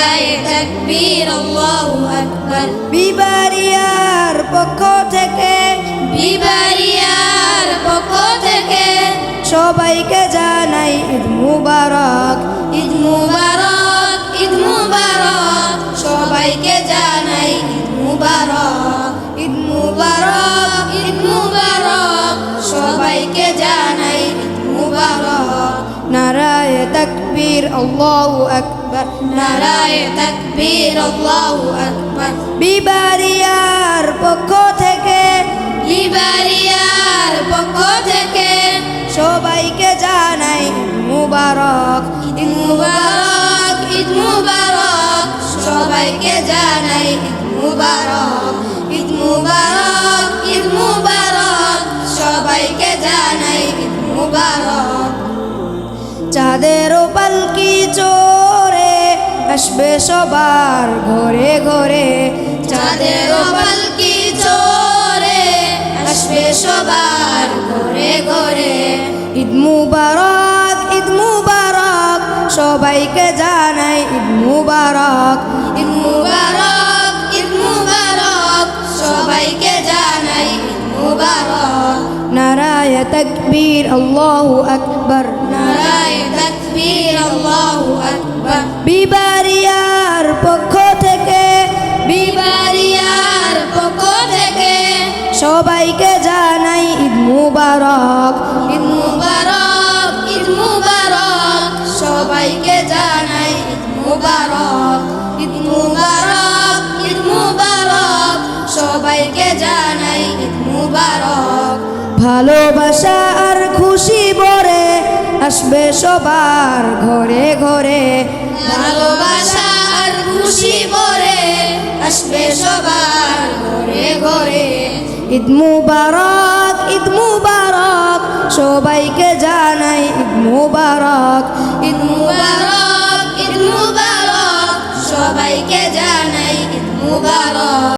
নারায়ে তাকবীর আল্লাহু আকবার। বিবারিয়ার পক্ষ থেকে বিবারিয়ার পক্ষ থেকে সবাইকে জানাই ঈদ মুবারক। ঈদ মুবারক, ঈদ মুবারক, সবাইকে জানাই ঈদ মুবারক। ঈদ মুবারক, ঈদ মুবারক, সবাইকে জানাই ঈদ মুবারক। নারায়ে তাকবীর আল্লাহু আকবার। নারায়ে তাকবীর আল্লাহু আকবার। বিবারিয়ার পক্ষ থেকে বিবারিয়ার পক্ষ থেকে সবাইকে জানাই ঈদ মুবারক। ঈদ মুবারক, ঈদ মুবারক, সবাইকে জানাই ঈদ মুবারক। ঈদ মুবারক, ঈদ মুবারক, সবাইকে জানাই ঈদ মুবারক। চাঁদেরও পালকি চড়ে আসবে সবার ঘরে ঘরে। চাঁদেরও পালকি চড়ে আসবে সবার ঘরে ঘরে। ঈদ মুবারক, ঈদ মুবারক, সবাইকে জানাই ঈদ মুবারক। ঈদ মুবারক, ঈদ মুবারক, সবাইকে জানাই ঈদ মুবারক। নারায়ে তাকবীর আল্লাহু আকবার। নারায়ে তাকবীর আল্লাহু আকবার। বিবারিয়ার পক্ষ থেকে বিবারিয়ার পক্ষ থেকে সবাইকে জানাই ঈদ মুবারক। ঈদ মুবারক, ঈদ মুবারক, সবাইকে জানাই ঈদ মুবারক। ঈদ মুবারক, ঈদ মুবারক, সবাইকে জানাই ঈদ মুবারক। ভালোবাসা আর খুশি ভরে আসবে সবার ঘরে ঘরে। ভালোবাসা আর খুশি ভরে আসবে সবার ঘরে ঘরে। ঈদ মুবারক, ঈদ মুবারক, সবাইকে জানাই ঈদ মুবারক। ঈদ মুবারক, ঈদ মুবারক, সবাইকে জানাই ঈদ মুবারক।